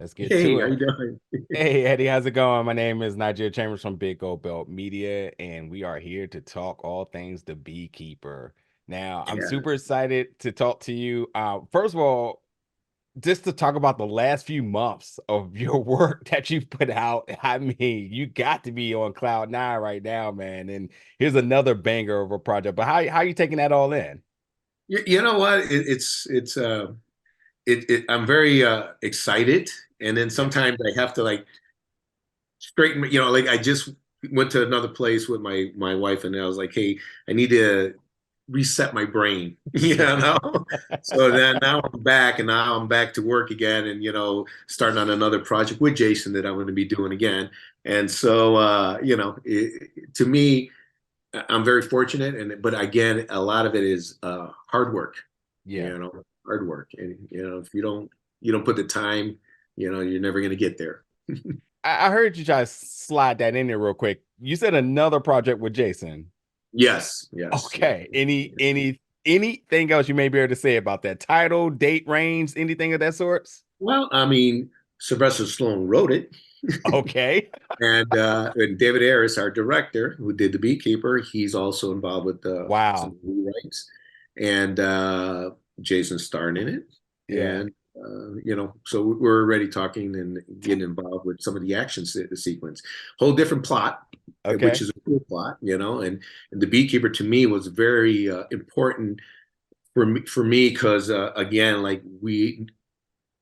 Let's get Hey, to how you it. doing? Hey, Eddie, how's it going? My name is Nigel Chambers from Big Gold Belt Media, and we are here to talk all things the Beekeeper. Now, I'm Yeah, super excited to talk to you. First of all, just to talk about the last few months of your work that you've put out. I mean, you got to be on cloud nine right now, man. And here's another banger of a project. But how are you taking that all in? you know what? I'm very excited, and then Yeah. sometimes I have to like straighten. Like I just went to another place with my wife, and I was like, hey, I need to reset my brain, So then now I'm back, and now I'm back to work again, and starting on another project with Jason that I'm going to be doing again. And so, to me, I'm very fortunate, and but again, a lot of it is hard work. Yeah. Hard work, and if you don't put the time, you're never going to get there. I heard you try to slide that in there real quick. You said another project with Jason. Yes, yes, yes. Okay. Anything else you may be able to say about that title, date range, anything of that sorts? Well, I mean, Sylvester Stallone wrote it, Okay. and David Ayers, our director, who did The Beekeeper, he's also involved with some Wow. rewrites, and Jason's starring in it, Yeah. and so we're already talking and getting involved with some of the action sequence. Whole different plot, which Okay. is a cool plot, and The Beekeeper to me was very important for me because again, like we're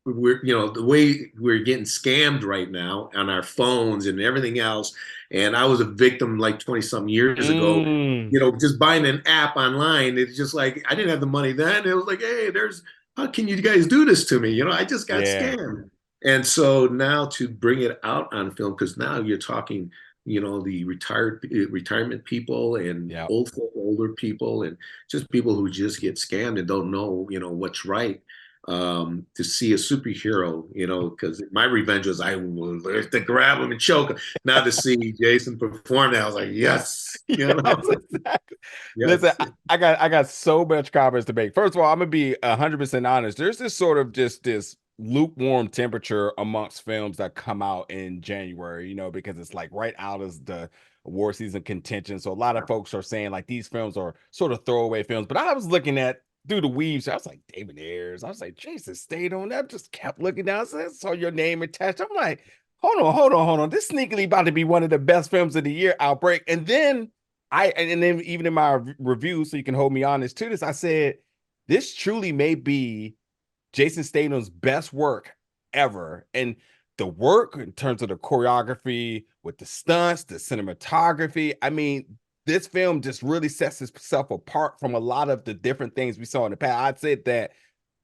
the way we're getting scammed right now on our phones and everything else. And I was a victim like 20 some years ago, Mm, just buying an app online. It's just like I didn't have the money then. It was like, hey, there's how can you guys do this to me? I just got yeah. scammed. And so now to bring it out on film, because now you're talking, the retirement people and Yeah. older people and just people who just get scammed and don't know, what's right, to see a superhero, because my revenge was I was to grab him and choke him. Now to see Jason perform that, I was like, yes, Yes, exactly. Listen, yes, I got so much comments to make. First of all, I'm gonna be 100% honest. There's this sort of just this lukewarm temperature amongst films that come out in January, because it's like right out of the award season contention. So a lot of folks are saying like these films are sort of throwaway films. But I was looking at through the weaves, I was like David Ayers, I was like Jason stayed on that. Just kept looking down, saw your name attached. I'm like, hold on. This sneakily about to be one of the best films of the year, Outbreak. And then even in my review, so you can hold me honest to this, I said this truly may be Jason Statham's best work ever. And the work in terms of the choreography with the stunts, the cinematography, I mean, this film just really sets itself apart from a lot of the different things we saw in the past. I'd say that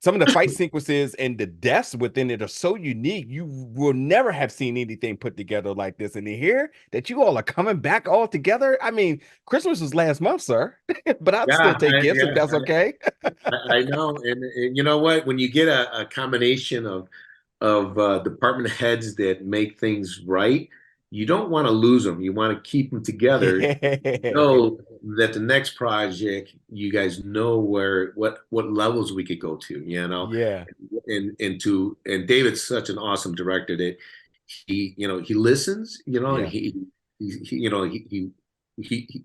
some of the fight sequences and the deaths within it are so unique. You will never have seen anything put together like this. And to hear that you all are coming back all together, I mean, Christmas was last month, sir, but I'd still yeah, take gifts if yeah. that's okay. I know, and you know what? When you get a combination of department heads that make things right, you don't want to lose them. You want to keep them together. Yeah. Know that the next project, you guys know what levels we could go to. Yeah. And David's such an awesome director that he listens. And Yeah. he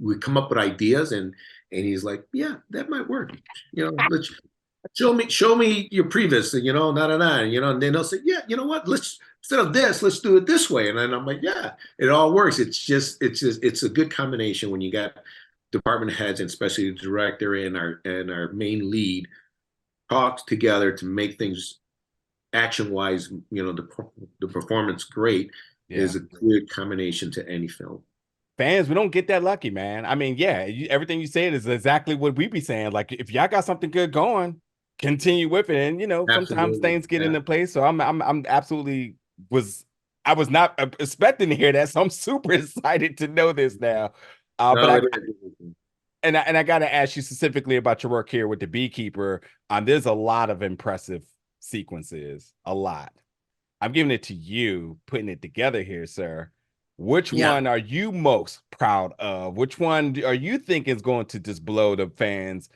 would come up with ideas and he's like, yeah, that might work. Let's show me your previous, and then they'll say, yeah, you know what? Let's instead of this, let's do it this way. And then I'm like, yeah, it all works. It's a good combination when you got department heads and especially the director and our main lead talk together to make things action wise, the performance great Yeah. is a good combination to any film. Fans, we don't get that lucky, man. I mean, yeah, everything you said is exactly what we be saying. Like, if y'all got something good going, continue with it. And sometimes Absolutely. things get Yeah. into place. So I'm absolutely was I was not expecting to hear that. So I'm super excited to know this now. But No, it is. I got to ask you specifically about your work here with the Beekeeper. There's a lot of impressive sequences, a lot. I'm giving it to you, putting it together here, sir. Which Yeah. one are you most proud of? Which one are you think is going to just blow the fans'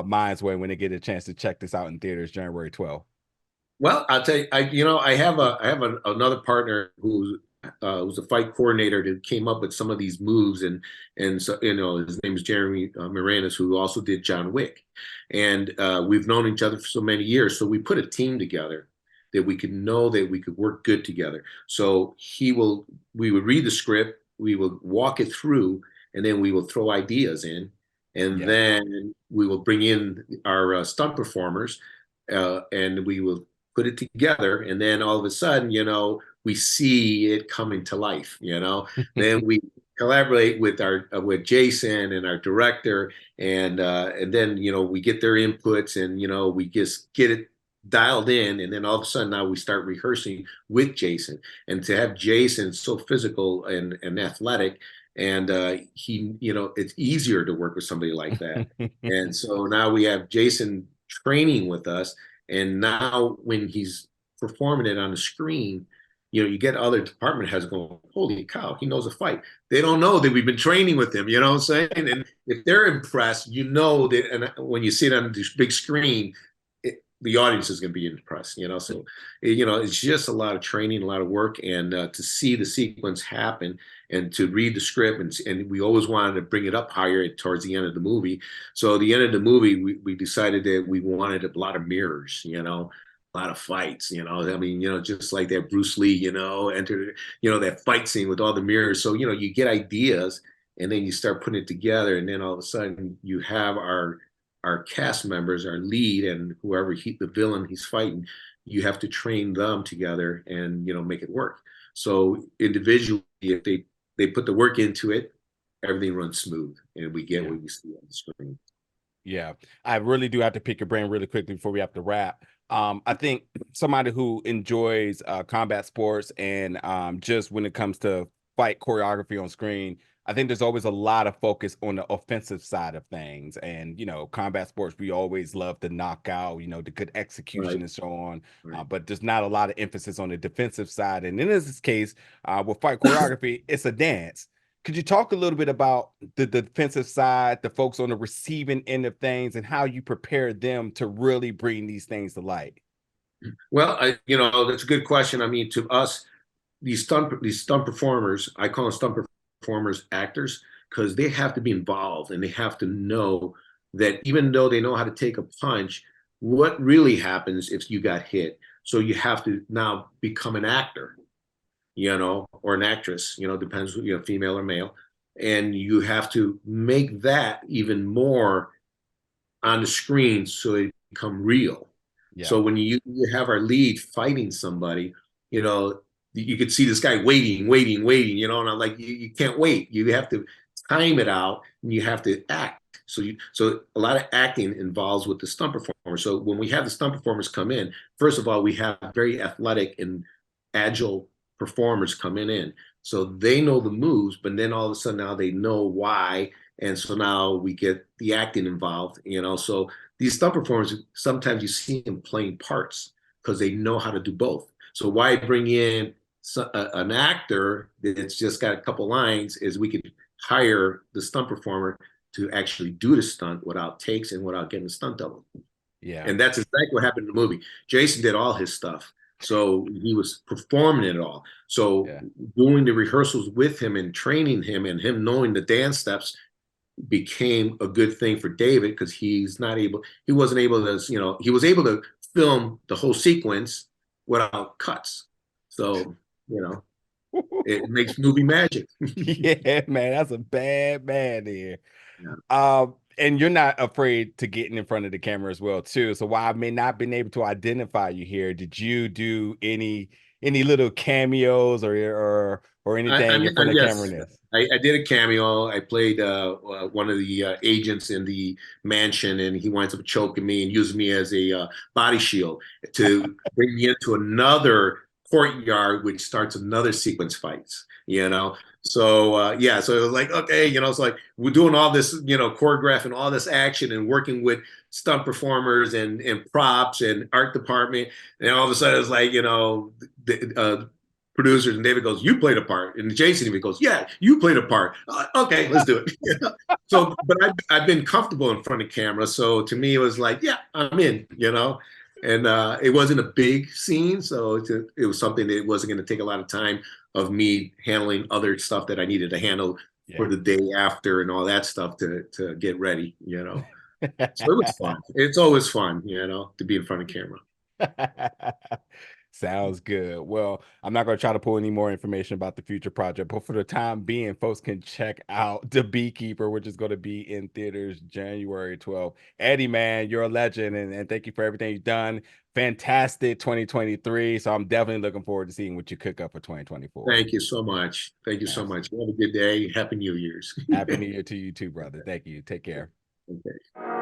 minds away when they get a chance to check this out in theaters January 12th? Well, I'll tell you, I have another partner who's a fight coordinator that came up with some of these moves, and so his name is Jeremy Moranis, who also did John Wick, and we've known each other for so many years, so we put a team together that we could know that we could work good together. So we would read the script, we would walk it through, and then we will throw ideas in, and Yeah. then we will bring in our stunt performers, and we will put it together, and then all of a sudden, we see it coming to life. Then we collaborate with our with Jason and our director, and then we get their inputs, and we just get it dialed in, and then all of a sudden now we start rehearsing with Jason, and to have Jason so physical and athletic, and it's easier to work with somebody like that. And so now we have Jason training with us, and now when he's performing it on the screen, you get other department heads going, holy cow, he knows a fight. They don't know that we've been training with him, you know what I'm saying? And if they're impressed, that, and when you see it on this big screen, the audience is going to be impressed, So, it's just a lot of training, a lot of work, and to see the sequence happen and to read the script. And we always wanted to bring it up higher towards the end of the movie. So at the end of the movie, we decided that we wanted a lot of mirrors, a lot of fights, I mean, just like that Bruce Lee, entered, that fight scene with all the mirrors. So, you get ideas, and then you start putting it together, and then all of a sudden you have our cast members, our lead, and whoever the villain he's fighting, you have to train them together and make it work. So individually, if they put the work into it, everything runs smooth, and we get Yeah. what we see on the screen. Yeah, I really do have to pick your brain really quickly before we have to wrap. I think somebody who enjoys combat sports and just when it comes to fight choreography on screen, I think there's always a lot of focus on the offensive side of things. And combat sports, we always love the knockout, the good Right, execution and so on. right. But there's not a lot of emphasis on the defensive side. And in this case, with fight choreography, it's a dance. Could you talk a little bit about the defensive side, the folks on the receiving end of things, and how you prepare them to really bring these things to light? Well, that's a good question. I mean, to us, these stunt performers, I call them stunt performers actors, because they have to be involved, and they have to know that even though they know how to take a punch, what really happens if you got hit. So you have to now become an actor, or an actress, depends, female or male. And you have to make that even more on the screen so it become real. Yeah. So when you have our lead fighting somebody, you could see this guy waiting, and I'm like, you can't wait. You have to time it out, and you have to act. So a lot of acting involves with the stunt performer. So when we have the stunt performers come in, first of all, we have very athletic and agile performers coming in. So they know the moves, but then all of a sudden now they know why. And so now we get the acting involved, So these stunt performers, sometimes you see them playing parts because they know how to do both. So why bring in an actor that's just got a couple lines is we could hire the stunt performer to actually do the stunt without takes and without getting a stunt double. Yeah. And that's exactly what happened in the movie. Jason did all his stuff. So he was performing it all. So Yeah. doing the rehearsals with him and training him and him knowing the dance steps became a good thing for David, because he wasn't able to, he was able to film the whole sequence without cuts. So, you know, it makes movie magic. Yeah, man, that's a bad man here. Yeah. And you're not afraid to getting in front of the camera as well, too. So while I may not been able to identify you here, did you do any little cameos or I anything mean, in front of the camera yes, in this? I did a cameo. I played one of the agents in the mansion, and he winds up choking me and using me as a body shield to bring me into another courtyard, which starts another sequence fights. So yeah, so it was like, okay, it's like we're doing all this, choreographing all this action and working with stunt performers and props and art department, and all of a sudden it's like, producers, and David goes, "You played a part," and Jason even goes, "Yeah, you played a part." Okay, let's do it. So, but I've been comfortable in front of camera, so to me it was like, yeah, I'm in. and it wasn't a big scene, so it was something that wasn't going to take a lot of time of me handling other stuff that I needed to handle for Yeah. the day after and all that stuff to get ready, So it was fun. It's always fun, to be in front of camera. Sounds good. Well, I'm not going to try to pull any more information about the future project, but for the time being, folks can check out The Beekeeper, which is going to be in theaters January 12th. Eddie, man, you're a legend, and thank you for everything you've done. Fantastic 2023. So I'm definitely looking forward to seeing what you cook up for 2024. Thank you so much. Thank you so Yes. much. Have a good day. Happy New Year's. Happy New Year to you too, brother. Thank you. Take care. Okay.